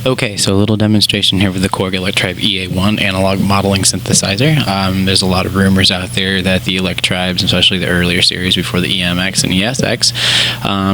Okay, so a little demonstration here with the Korg Electribe EA-1 analog modeling synthesizer. There's a lot of rumors out there that the electribes, especially the earlier series before the EMX and ESX,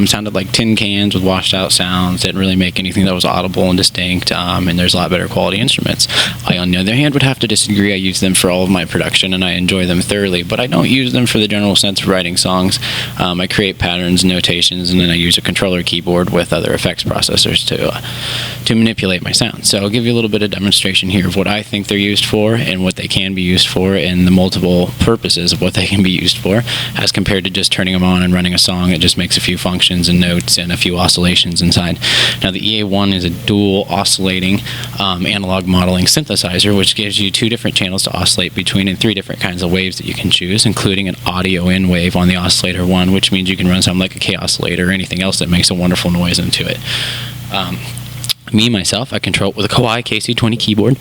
sounded like tin cans with washed out sounds, didn't really make anything that was audible and distinct, and there's a lot better quality instruments. I, on the other hand, would have to disagree. I use them for all of my production and I enjoy them thoroughly, but I don't use them for the general sense of writing songs. I create patterns, notations, and then I use a controller keyboard with other effects processors to manipulate my sound. So I'll give you a little bit of demonstration here of what I think they're used for and what they can be used for and the multiple purposes of what they can be used for as compared to just turning them on and running a song that just makes a few functions and notes and a few oscillations inside. Now the EA-1 is a dual oscillating analog modeling synthesizer, which gives you 2 different channels to oscillate between and 3 different kinds of waves that you can choose, including an audio in wave on the oscillator 1, which means you can run something like a K oscillator or anything else that makes a wonderful noise into it. Myself, I control it with a Kawai KC20 keyboard,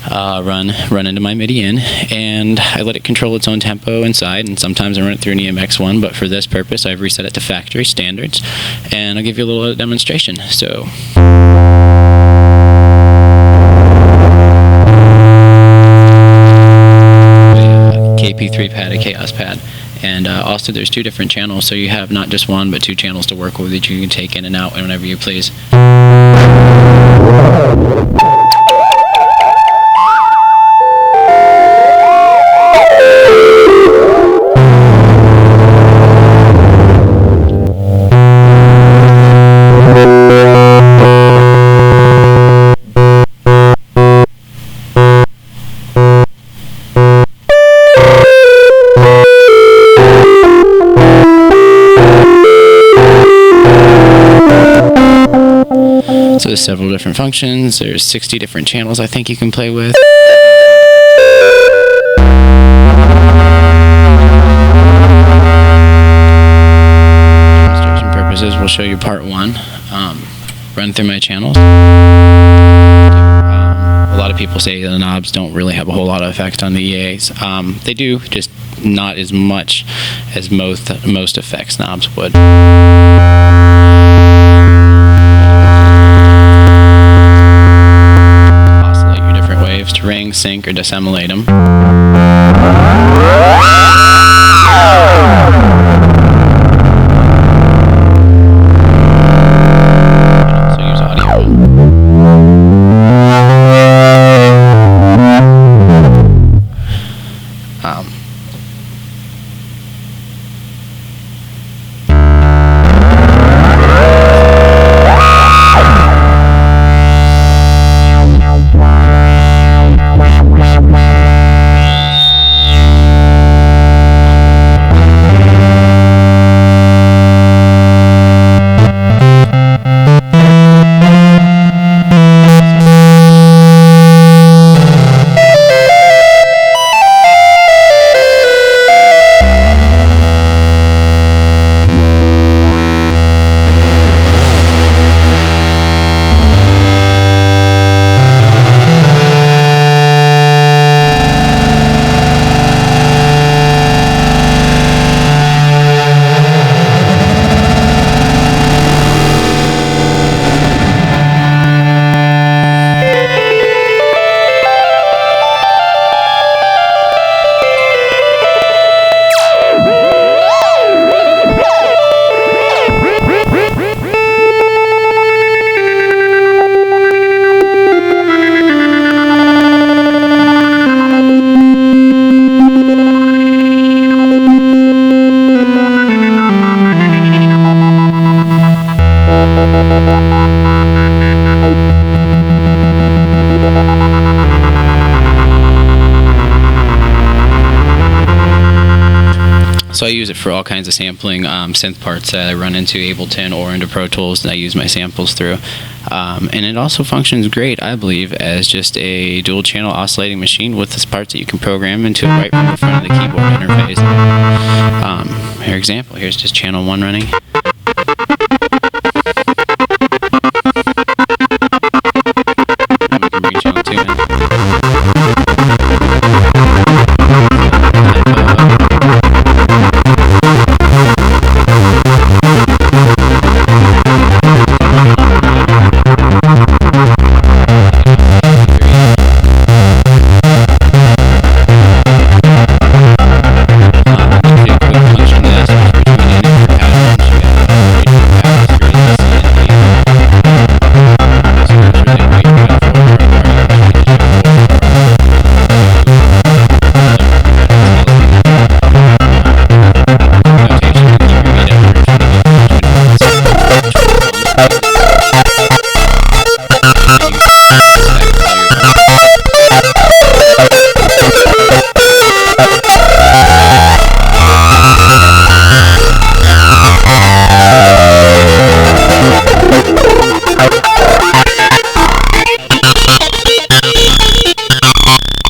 run into my MIDI in, and I let it control its own tempo inside, and sometimes I run it through an EMX one, but for this purpose I've reset it to factory standards, and I'll give you a little demonstration. So KP3 pad, a Chaos pad. And also there's 2 different channels, so you have not just 1 but 2 channels to work with that you can take in and out whenever you please. So there's several different functions. There's 60 different channels I think you can play with. Demonstration purposes, we'll show you part 1. Run through my channels. A lot of people say the knobs don't really have a whole lot of effect on the EAs. They do, just not as much as most effects knobs would. To ring, sync, or dissimulate them. Also use audio. So I use it for all kinds of sampling synth parts that I run into Ableton or into Pro Tools that I use my samples through. And it also functions great, I believe, as just a dual channel oscillating machine with this parts that you can program into it right from the front of the keyboard interface. For example, here's just channel 1 running.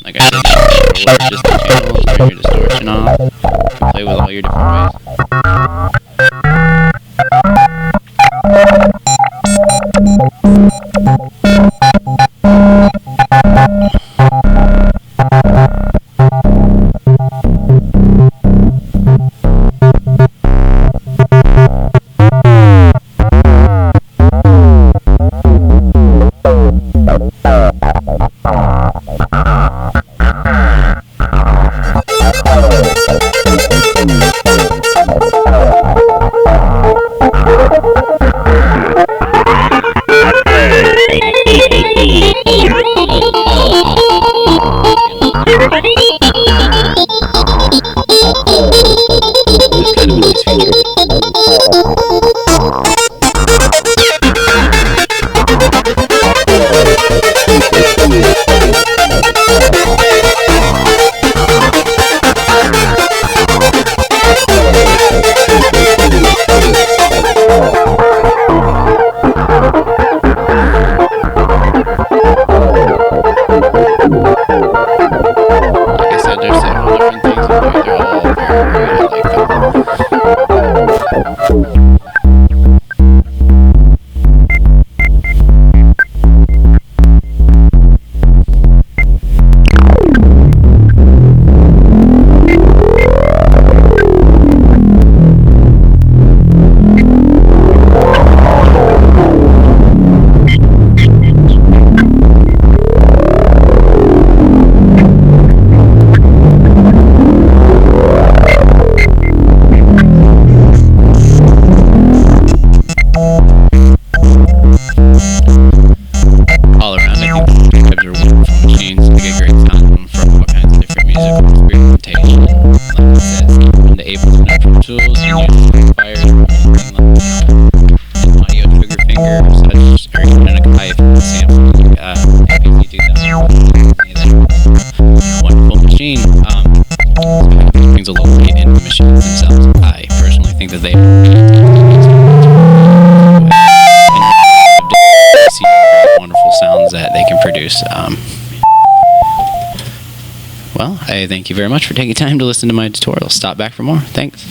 Like I said, just the channels, turn your distortion off, play with all your different ways. It's kind of a nice feature. Like I said, there's several different things in there. They're all very great. I like them. All around, I think electribes are wonderful machines to get great sound from all kinds of different musical experimentation. Like I said, from the Ableton and Pro Tools, and use amplifiers, and an audio trigger finger, such, or even an Akai sample, APC2000. Wonderful machine. It brings a little weight into the machines themselves. I personally think that they wonderful sounds that they can produce. Well, I thank you very much for taking time to listen to my tutorial. Stop back for more. Thanks.